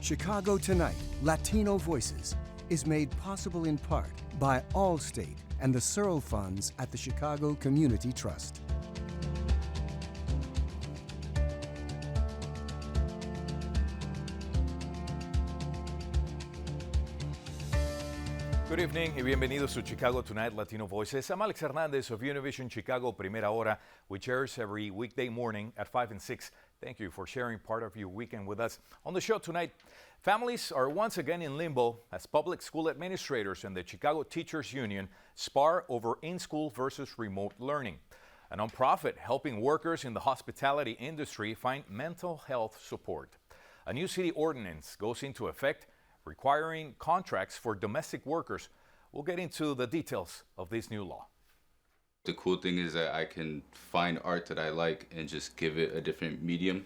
Chicago Tonight, Latino Voices is made possible in part by Allstate and the Searle Funds at the Chicago Community Trust. Good evening y bienvenidos to Chicago Tonight, Latino Voices. I'm Alex Hernandez of Univision Chicago Primera Hora, which airs every weekday morning at 5 and 6. Thank you for sharing part of your weekend with us. On the show tonight, families are once again in limbo as public school administrators and the Chicago Teachers Union spar over in-school versus remote learning. A nonprofit helping workers in the hospitality industry find mental health support. A new city ordinance goes into effect requiring contracts for domestic workers. We'll get into the details of this new law. The cool thing is that I can find art that I like and just give it a different medium.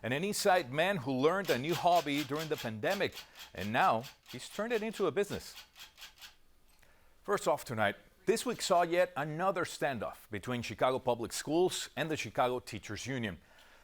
And an East Side man who learned a new hobby during the pandemic, and now he's turned it into a business. First off tonight, this week saw yet another standoff between Chicago Public Schools and the Chicago Teachers Union.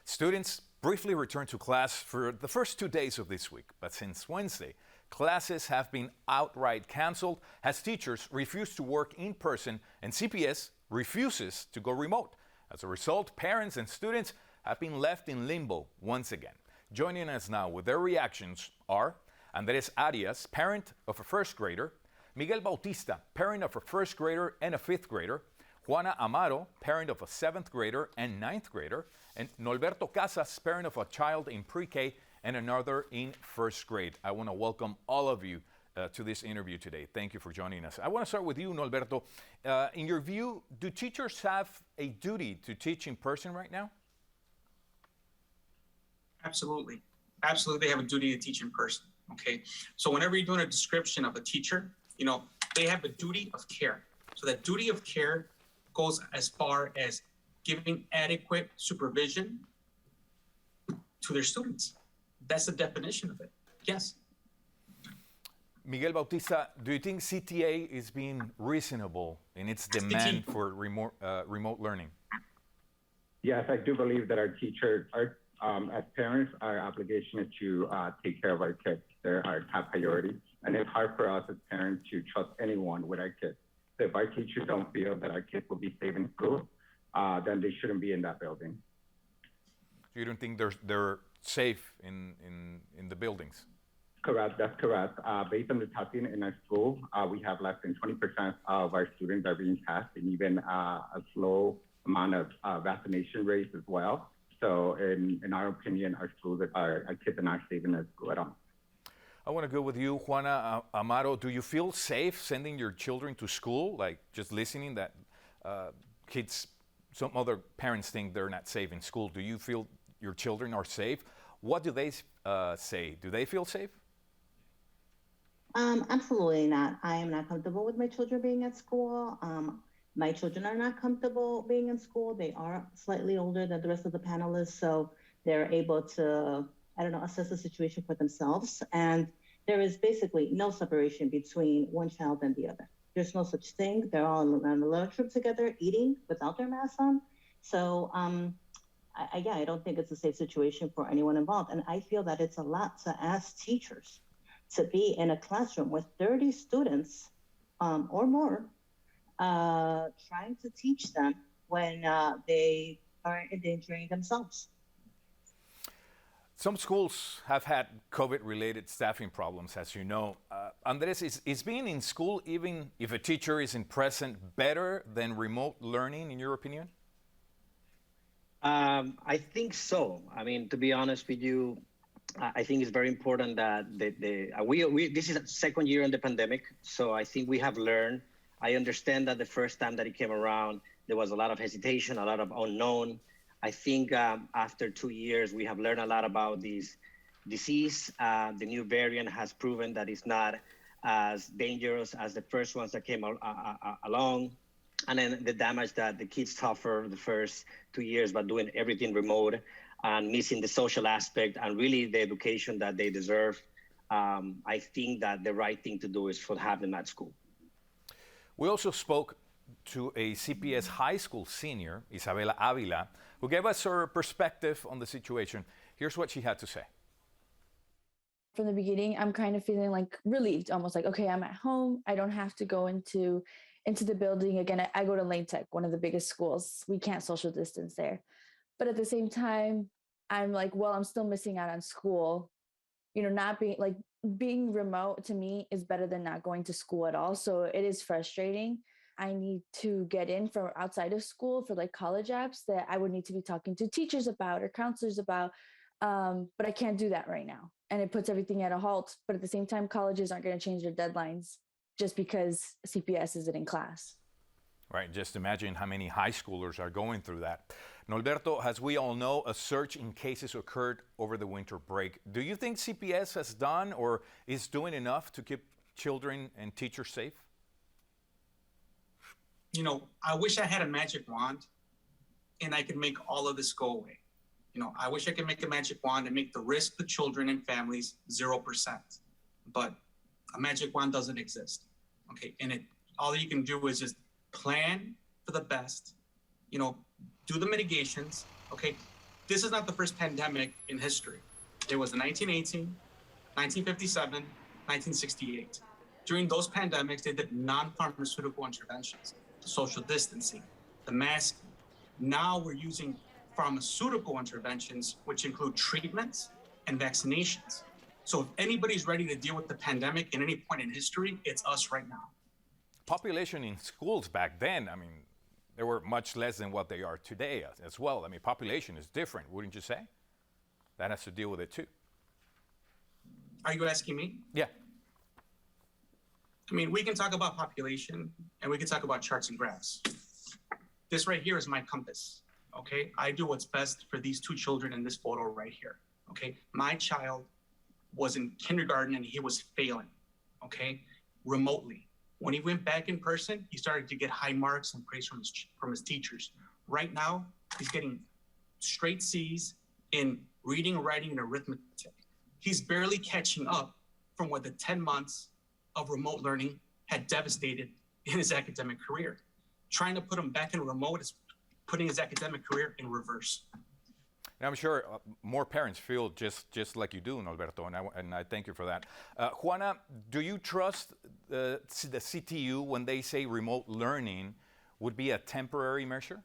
Students briefly returned to class for the first 2 days of this week, but since Wednesday, classes have been outright canceled as teachers refuse to work in person and CPS refuses to go remote. As a result, parents and students have been left in limbo once again. Joining us now with their reactions are Andres Arias, parent of a first grader, Miguel Bautista, parent of a first grader and a fifth grader, Juana Amaro, parent of a seventh grader and ninth grader, and Norberto Casas, parent of a child in pre-K and another in first grade. I want to welcome all of you to this interview today. Thank you for joining us. I want to start with you, Norberto. In your view, do teachers have a duty to teach in person right now? Absolutely. Absolutely, they have a duty to teach in person, okay? So whenever you're doing a description of a teacher, they have a duty of care. So that duty of care goes as far as giving adequate supervision to their students. That's the definition of it, yes. Miguel Bautista, do you think CTA is being reasonable in its demand for remote learning? Yes, I do believe that our teachers, as parents, our obligation is to take care of our kids. They're our top priority. And it's hard for us as parents to trust anyone with our kids. So if our teachers don't feel that our kids will be safe in school, then they shouldn't be in that building. So you don't think they're safe in the buildings? Correct, that's correct. Based on the testing in our school, we have less than 20% of our students are being tested, and even a slow amount of vaccination rates as well. So in our opinion, our kids are not safe in the school at all. I want to go with you, Juana Amaro. Do you feel safe sending your children to school? Like just listening that some other parents think they're not safe in school. Do you feel your children are safe? What do they say? Do they feel safe? Absolutely not. I am not comfortable with my children being at school. My children are not comfortable being in school. They are slightly older than the rest of the panelists, so they're able to, assess the situation for themselves. And there is basically no separation between one child and the other. There's no such thing. They're all in the lunchroom together, eating without their masks on. So, I don't think it's a safe situation for anyone involved. And I feel that it's a lot to ask teachers to be in a classroom with 30 students or more, trying to teach them when they are endangering themselves. Some schools have had COVID-related staffing problems, as you know. Andres, is being in school, even if a teacher isn't present, better than remote learning, in your opinion? I think so. I mean, to be honest with you, I think it's very important that this is the second year in the pandemic, so I think we have learned. I understand that the first time that it came around, there was a lot of hesitation, a lot of unknown. I think after 2 years, we have learned a lot about this disease. The new variant has proven that it's not as dangerous as the first ones that came along. And then the damage that the kids suffer the first 2 years by doing everything remote and missing the social aspect and really the education that they deserve. I think that the right thing to do is to have them at school. We also spoke to a CPS high school senior, Isabela Avila, who gave us her perspective on the situation. Here's what she had to say. from the beginning, I'm kind of feeling like relieved, almost like, okay, I'm at home. I don't have to go into the building again. I go to Lane Tech, one of the biggest schools. We can't social distance there. But at the same time, I'm like, well, I'm still missing out on school. Not being remote to me is better than not going to school at all. So it is frustrating. I need to get in from outside of school for like college apps that I would need to be talking to teachers about or counselors about. But I can't do that right now. And it puts everything at a halt. But at the same time, colleges aren't going to change their deadlines just because CPS isn't in class. Right, just imagine how many high schoolers are going through that. Norberto, as we all know, a surge in cases occurred over the winter break. Do you think CPS has done or is doing enough to keep children and teachers safe? I wish I had a magic wand and I could make all of this go away. I wish I could make a magic wand and make the risk to children and families 0%. But a magic wand doesn't exist. Okay, and all you can do is just plan for the best, do the mitigations. Okay, this is not the first pandemic in history. There was the 1918, 1957, 1968. During those pandemics, they did non-pharmaceutical interventions, the social distancing, the masking. Now we're using pharmaceutical interventions, which include treatments and vaccinations. So if anybody's ready to deal with the pandemic at any point in history, it's us right now. Population in schools back then, they were much less than what they are today as well. Population is different, wouldn't you say? That has to deal with it too. Are you asking me? Yeah. We can talk about population and we can talk about charts and graphs. This right here is my compass, okay? I do what's best for these two children in this photo right here, okay? My child was in kindergarten and he was failing, okay? Remotely. When he went back in person, he started to get high marks and praise from his teachers. Right now, he's getting straight C's in reading, writing, and arithmetic. He's barely catching up from what the 10 months of remote learning had devastated in his academic career. Trying to put him back in remote is putting his academic career in reverse. And I'm sure more parents feel just like you do, Norberto, and I thank you for that. Juana, do you trust the CTU when they say remote learning would be a temporary measure?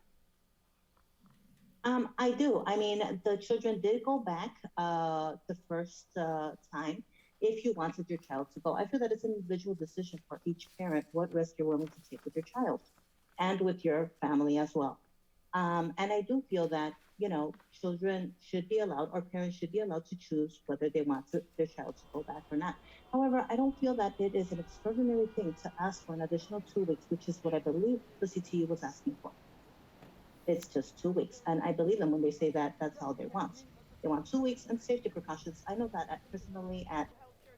I do. The children did go back the first time. If you wanted your child to go, I feel that it's an individual decision for each parent what risk you're willing to take with your child and with your family as well. And I do feel that children should be allowed, or parents should be allowed to choose whether they want their child to go back or not. However, I don't feel that it is an extraordinary thing to ask for an additional 2 weeks, which is what I believe the CTU was asking for. It's just 2 weeks. And I believe them when they say that that's all they want. They want 2 weeks and safety precautions. I know that personally at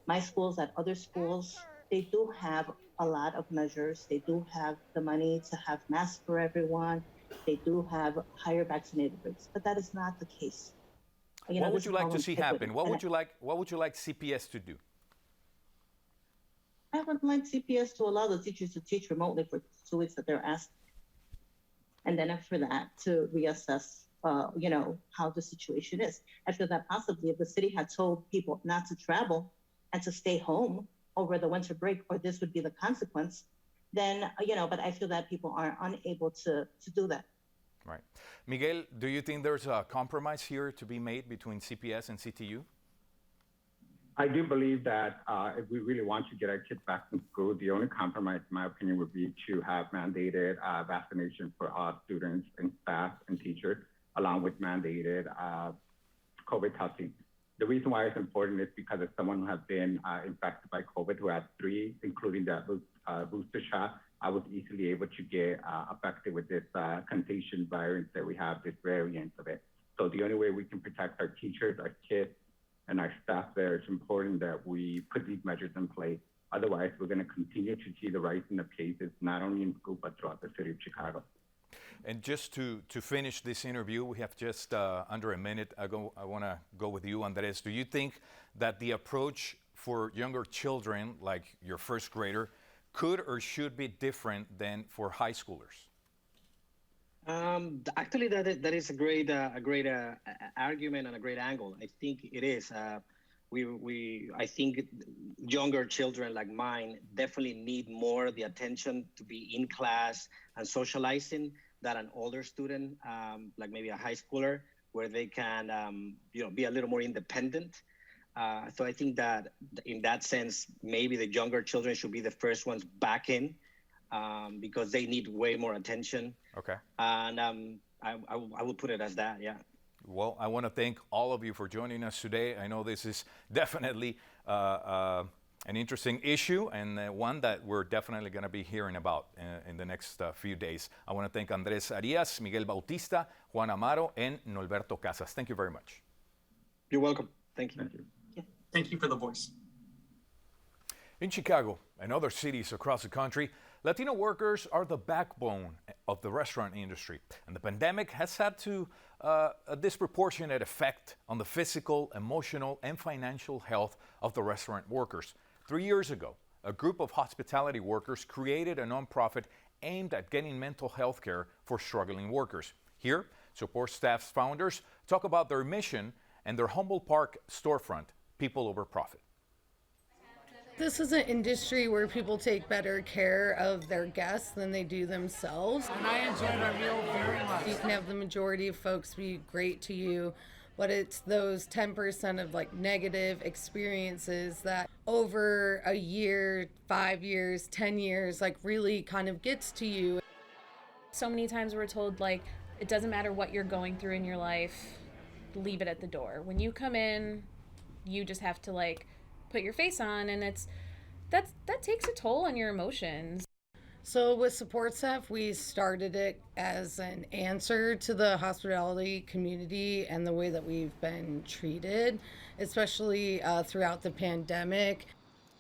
my schools, at other schools, they do have a lot of measures. They do have the money to have masks for everyone. They do have higher vaccinated rates, but that is not the case. What would you like to see happen? What would you like CPS to do? I would like CPS to allow the teachers to teach remotely for 2 weeks that they're asked, and then after that to reassess, how the situation is. I feel that possibly if the city had told people not to travel and to stay home over the winter break, or this would be the consequence, then, but I feel that people are unable to do that. Right. Miguel, do you think there's a compromise here to be made between CPS and CTU? I do believe that if we really want to get our kids back in school, the only compromise, in my opinion, would be to have mandated vaccination for all students and staff and teachers, along with mandated COVID testing. The reason why it's important is because as someone who has been infected by COVID, who had 3, including the booster shot, I was easily able to get affected with this contagion virus that we have, this variant of it. So the only way we can protect our teachers, our kids, and our staff there, it's important that we put these measures in place. Otherwise, we're going to continue to see the rise in the cases, not only in school, but throughout the city of Chicago. And just to finish this interview, we have just under a minute. I want to go with you, Andres. Do you think that the approach for younger children, like your first grader, could or should be different than for high schoolers? Actually, that is a great argument and a great angle. I think it is. I think younger children like mine definitely need more the attention to be in class and socializing than an older student, like maybe a high schooler, where they can, be a little more independent. So I think that in that sense, maybe the younger children should be the first ones back in, because they need way more attention. Okay. And I will put it as that, yeah. Well, I want to thank all of you for joining us today. I know this is definitely an interesting issue and one that we're definitely going to be hearing about in the next few days. I want to thank Andrés Arias, Miguel Bautista, Juan Amaro, and Norberto Casas. Thank you very much. You're welcome. Thank you. Thank you. Thank you for the voice. In Chicago and other cities across the country, Latino workers are the backbone of the restaurant industry, and the pandemic has had a disproportionate effect on the physical, emotional, and financial health of the restaurant workers. 3 years ago, a group of hospitality workers created a nonprofit aimed at getting mental health care for struggling workers. Here, Support Staff's founders talk about their mission and their Humboldt Park storefront, People Over Profit. This is an industry where people take better care of their guests than they do themselves. And I enjoyed our meal very much. You can have the majority of folks be great to you, but it's those 10% of like negative experiences that over a year, 5 years, 10 years, like really kind of gets to you. So many times we're told, like, it doesn't matter what you're going through in your life, leave it at the door. When you come in, you just have to like put your face on, and that takes a toll on your emotions. So with Support Staff, we started it as an answer to the hospitality community and the way that we've been treated, especially throughout the pandemic.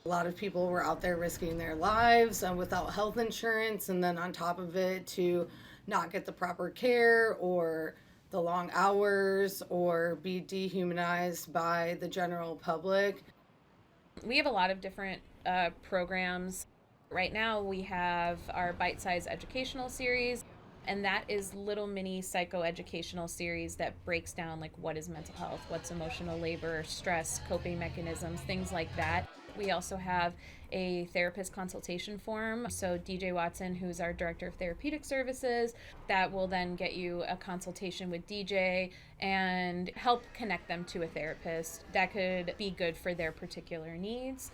A lot of people were out there risking their lives without health insurance, and then on top of it to not get the proper care or the long hours or be dehumanized by the general public. We have a lot of different programs. Right now we have our bite-sized educational series, and that is little mini psychoeducational series that breaks down like what is mental health, what's emotional labor, stress, coping mechanisms, things like that. We also have a therapist consultation form. So DJ Watson, who's our director of therapeutic services, that will then get you a consultation with DJ and help connect them to a therapist that could be good for their particular needs.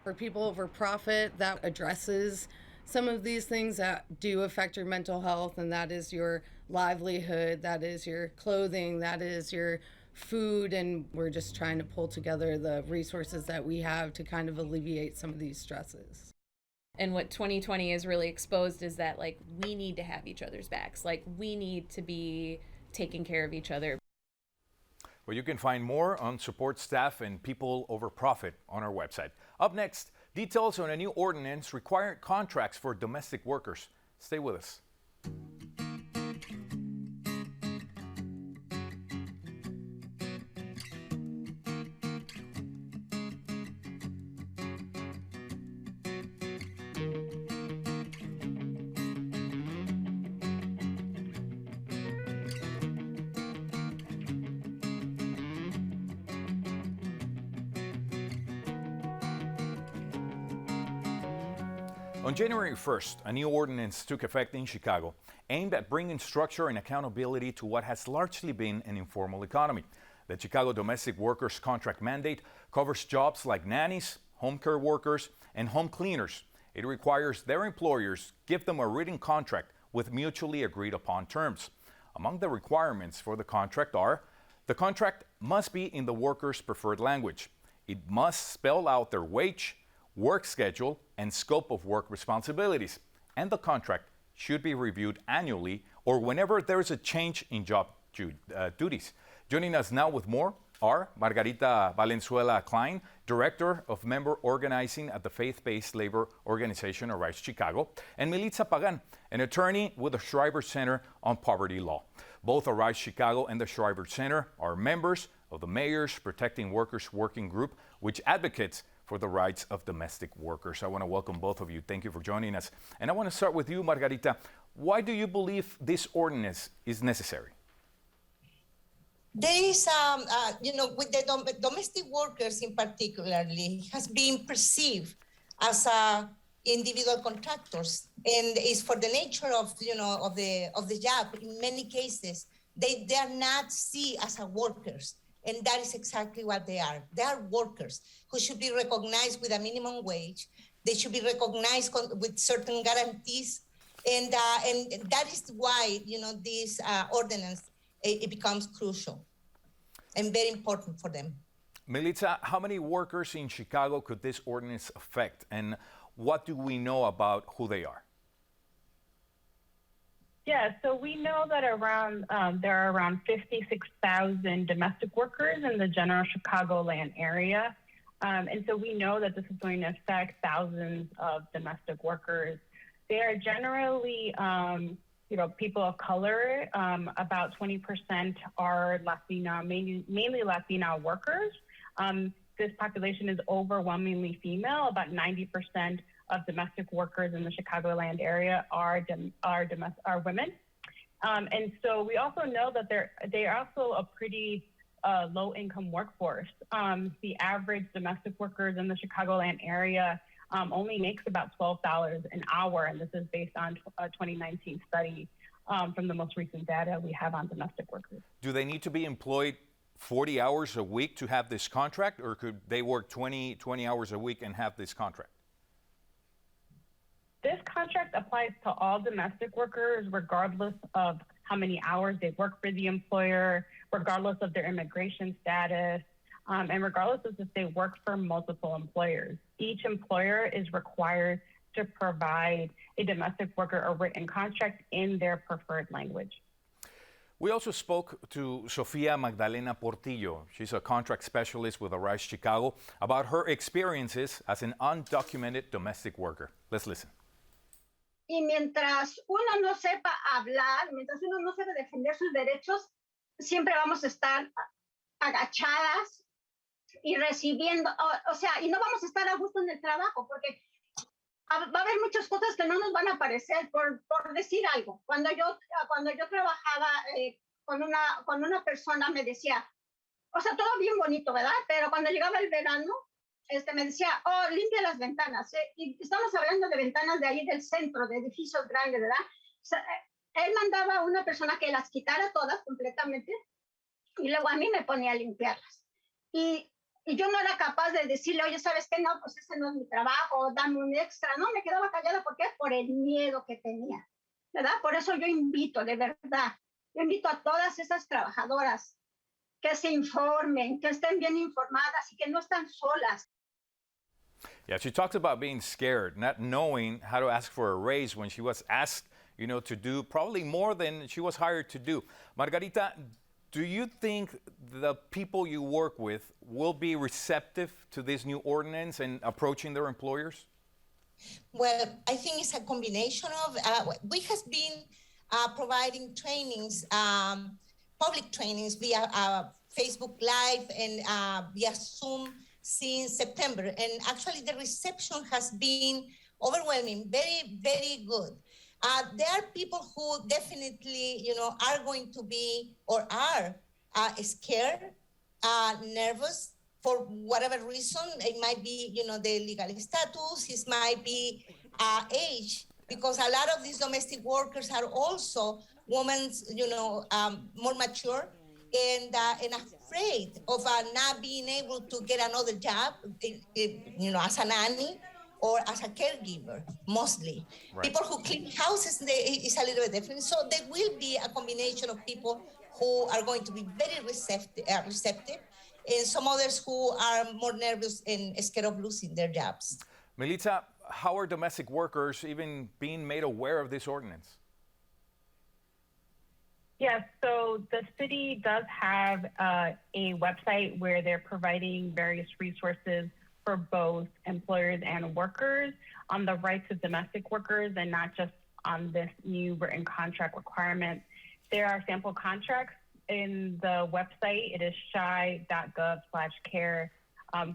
For People Over Profit, that addresses some of these things that do affect your mental health, and that is your livelihood, that is your clothing, that is your food, and we're just trying to pull together the resources that we have to kind of alleviate some of these stresses. And what 2020 has really exposed is that like we need to have each other's backs. Like we need to be taking care of each other. Well, you can find more on Support Staff and People Over Profit on our website. Up next, details on a new ordinance requiring contracts for domestic workers. Stay with us. On January 1st, a new ordinance took effect in Chicago aimed at bringing structure and accountability to what has largely been an informal economy. The Chicago Domestic Workers Contract Mandate covers jobs like nannies, home care workers, and home cleaners. It requires their employers give them a written contract with mutually agreed upon terms. Among the requirements for the contract are: the contract must be in the worker's preferred language. It must spell out their wage, work schedule, and scope of work responsibilities. And the contract should be reviewed annually or whenever there is a change in job duties. Joining us now with more are Margarita Valenzuela Klein, Director of Member Organizing at the Faith-Based Labor Organization Arise Chicago, and Militza Pagan, an attorney with the Shriver Center on Poverty Law. Both Arise Chicago and the Shriver Center are members of the Mayor's Protecting Workers Working Group, which advocates for the rights of domestic workers. I want to welcome both of you. Thank you for joining us. And I want to start with you, Margarita. Why do you believe this ordinance is necessary? there is, with the domestic workers in particularly, has been perceived as individual contractors, and it's for the nature of the job. In many cases, they are not seen as workers, and that is exactly what they are. They are workers who should be recognized with a minimum wage. They should be recognized with certain guarantees, and that is why this ordinance it becomes crucial and very important for them. Melitza, how many workers in Chicago could this ordinance affect, and what do we know about who they are? Yeah, so we know that there are around 56,000 domestic workers in the general Chicagoland area. And so we know that this is going to affect thousands of domestic workers. They are generally, people of color. About 20% are Latina, mainly Latina workers. This population is overwhelmingly female. About 90% of domestic workers in the Chicagoland area are women. And so we also know that they're also a pretty low-income workforce. The average domestic workers in the Chicagoland area only makes about $12 an hour, and this is based on a 2019 study from the most recent data we have on domestic workers. Do they need to be employed 40 hours a week to have this contract, or could they work 20 hours a week and have this contract? This contract applies to all domestic workers, regardless of how many hours they work for the employer, regardless of their immigration status, and regardless of if they work for multiple employers. Each employer is required to provide a domestic worker a written contract in their preferred language. We also spoke to Sofia Magdalena Portillo. She's a contract specialist with Arise Chicago about her experiences as an undocumented domestic worker. Let's listen. Y mientras uno no sepa hablar, mientras uno no sepa defender sus derechos, siempre vamos a estar agachadas y recibiendo, y no vamos a estar a gusto en el trabajo, porque va a haber muchas cosas que no nos van a parecer, por decir algo. Cuando yo trabajaba con una persona, me decía, todo bien bonito, ¿verdad? Pero cuando llegaba el verano, me decía, limpia las ventanas. Y estamos hablando de ventanas de ahí del centro, de edificios grandes, ¿verdad? Él mandaba a una persona que las quitara todas completamente y luego a mí me ponía a limpiarlas. Y yo no era capaz de decirle, oye, ¿sabes qué? No, pues ese no es mi trabajo, dame un extra. No, me quedaba callada. ¿Por qué? Por el miedo que tenía, ¿verdad? Por eso yo invito, de verdad, a todas esas trabajadoras que se informen, que estén bien informadas y que no están solas. Yeah, she talks about being scared, not knowing how to ask for a raise when she was asked, to do probably more than she was hired to do. Margarita, do you think the people you work with will be receptive to this new ordinance and approaching their employers? Well, I think it's a combination of, we have been providing trainings, public trainings via Facebook Live and via Zoom since September. And actually the reception has been overwhelming, very, very good. There are people who definitely, are going to be or are scared, nervous for whatever reason. It might be, the legal status, it might be age, because a lot of these domestic workers are also women, more mature and afraid of not being able to get another job, as a nanny or as a caregiver, mostly. Right. People who clean houses is a little bit different. So there will be a combination of people who are going to be very receptive, and some others who are more nervous and scared of losing their jobs. Melitza, how are domestic workers even being made aware of this ordinance? Yes, so the city does have a website where they're providing various resources for both employers and workers on the rights of domestic workers and not just on this new written contract requirement. There are sample contracts in the website. It is chi.gov/care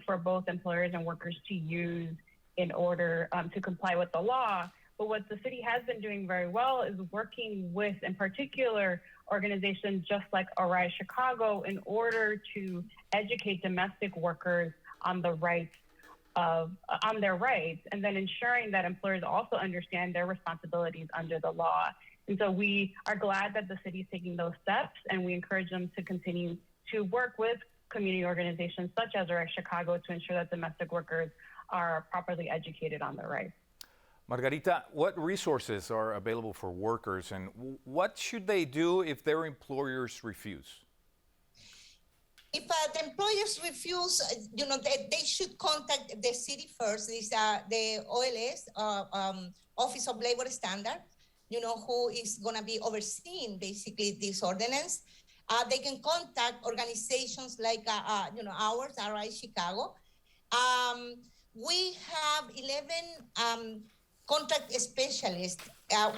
for both employers and workers to use in order to comply with the law. But what the city has been doing very well is working with, in particular, organizations just like Arise Chicago in order to educate domestic workers on the rights on their rights, and then ensuring that employers also understand their responsibilities under the law. And so we are glad that the city is taking those steps, and we encourage them to continue to work with community organizations such as Arise Chicago to ensure that domestic workers are properly educated on their rights. Margarita, what resources are available for workers, and what should they do if their employers refuse? If the employers refuse, they should contact the city first. This the OLS, Office of Labor Standard, who is going to be overseeing basically this ordinance. They can contact organizations like ours, Arise Chicago. We have 11 contract specialists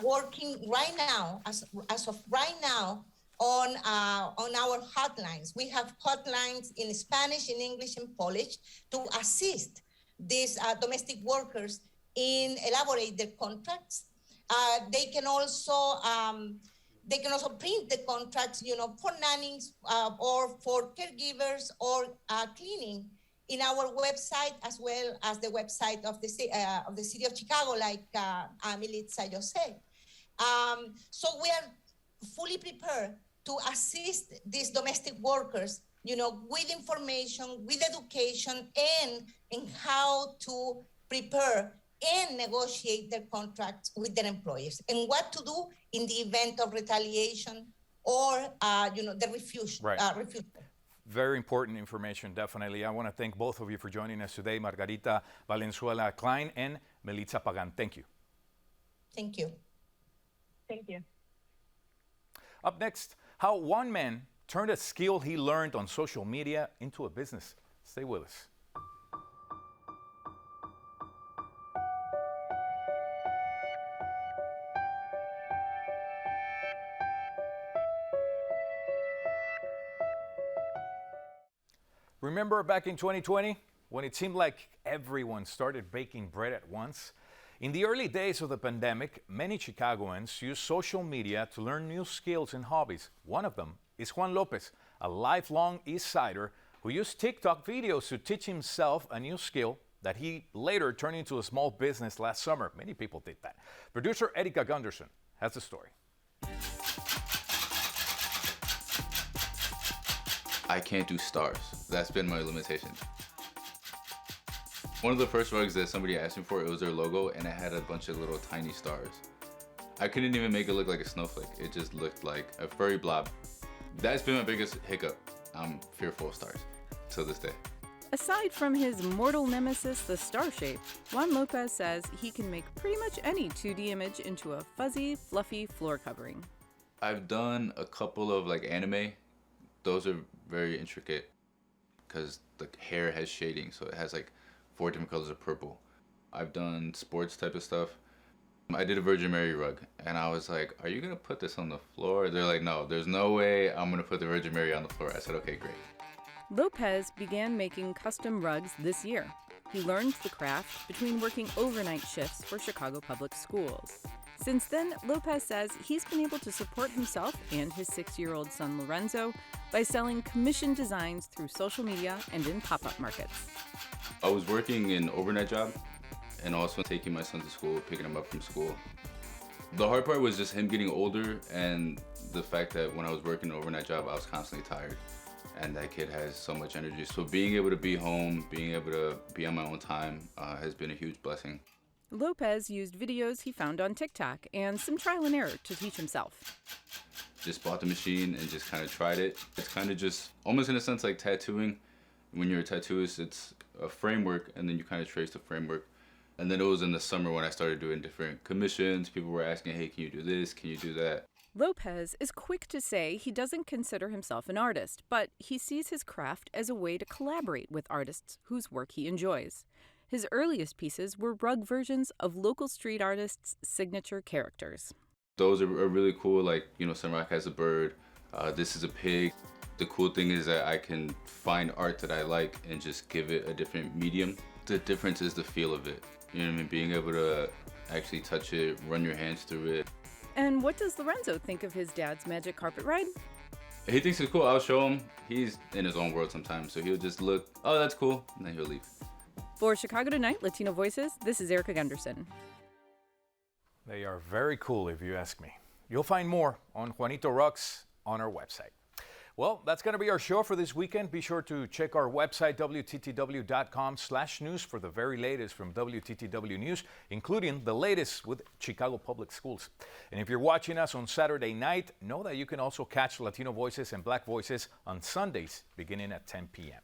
working right now, as of right now, on our hotlines. We have hotlines in Spanish, in English, and Polish to assist these domestic workers in elaborate their contracts. They can also print the contracts, for nannies or for caregivers or cleaning in our website, as well as the website of the city of Chicago, like Militza just said. So we are fully prepared to assist these domestic workers, with information, with education, and in how to prepare and negotiate their contracts with their employers, and what to do in the event of retaliation or, the refusal. Right. Very important information, definitely. I want to thank both of you for joining us today, Margarita Valenzuela Klein and Militza Pagan. Thank you. Thank you. Thank you. Up next, how one man turned a skill he learned on social media into a business. Stay with us. Remember back in 2020 when it seemed like everyone started baking bread at once? In the early days of the pandemic, many Chicagoans used social media to learn new skills and hobbies. One of them is Juan Lopez, a lifelong East Sider who used TikTok videos to teach himself a new skill that he later turned into a small business last summer. Many people did that. Producer Erika Gunderson has the story. I can't do stars. That's been my limitation. One of the first rugs that somebody asked me for, it was their logo, and it had a bunch of little tiny stars. I couldn't even make it look like a snowflake. It just looked like a furry blob. That's been my biggest hiccup. I'm fearful of stars till this day. Aside from his mortal nemesis, the star shape, Juan Lopez says he can make pretty much any 2D image into a fuzzy, fluffy floor covering. I've done a couple of anime. Those are very intricate because the hair has shading, so it has 4 different colors of purple. I've done sports type of stuff. I did a Virgin Mary rug, and I was like, are you gonna put this on the floor? They're like, no, there's no way I'm gonna put the Virgin Mary on the floor. I said, okay, great. Lopez began making custom rugs this year. He learned the craft between working overnight shifts for Chicago Public Schools. Since then, Lopez says he's been able to support himself and his 6-year-old son Lorenzo by selling commissioned designs through social media and in pop-up markets. I was working an overnight job and also taking my son to school, picking him up from school. The hard part was just him getting older and the fact that when I was working an overnight job, I was constantly tired. And that kid has so much energy. So being able to be home, being able to be on my own time has been a huge blessing. Lopez used videos he found on TikTok and some trial and error to teach himself. Just bought the machine and just kind of tried it. It's kind of just almost in a sense like tattooing. When you're a tattooist, it's a framework and then you kind of trace the framework. And then it was in the summer when I started doing different commissions. People were asking, hey, can you do this? Can you do that? Lopez is quick to say he doesn't consider himself an artist, but he sees his craft as a way to collaborate with artists whose work he enjoys. His earliest pieces were rug versions of local street artists' signature characters. Those are really cool, Sunrock has a bird, this is a pig. The cool thing is that I can find art that I like and just give it a different medium. The difference is the feel of it. You know what I mean? Being able to actually touch it, run your hands through it. And what does Lorenzo think of his dad's magic carpet ride? He thinks it's cool. I'll show him. He's in his own world sometimes, so he'll just look, oh, that's cool, and then he'll leave. For Chicago Tonight, Latino Voices, this is Erica Gunderson. They are very cool, if you ask me. You'll find more on Juanito Rocks on our website. Well, that's going to be our show for this weekend. Be sure to check our website, WTTW.com/news, for the very latest from WTTW News, including the latest with Chicago Public Schools. And if you're watching us on Saturday night, know that you can also catch Latino Voices and Black Voices on Sundays, beginning at 10 p.m.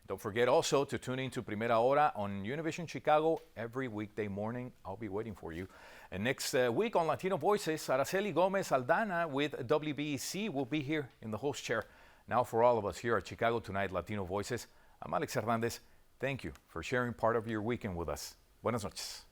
Don't forget also to tune in to Primera Hora on Univision Chicago every weekday morning. I'll be waiting for you. And next week on Latino Voices, Araceli Gomez Aldana with WBEC will be here in the host chair. Now for all of us here at Chicago Tonight Latino Voices, I'm Alex Hernandez. Thank you for sharing part of your weekend with us. Buenas noches.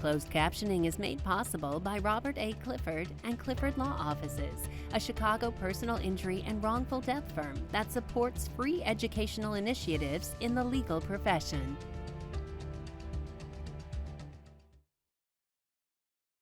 Closed captioning is made possible by Robert A. Clifford and Clifford Law Offices, a Chicago personal injury and wrongful death firm that supports free educational initiatives in the legal profession.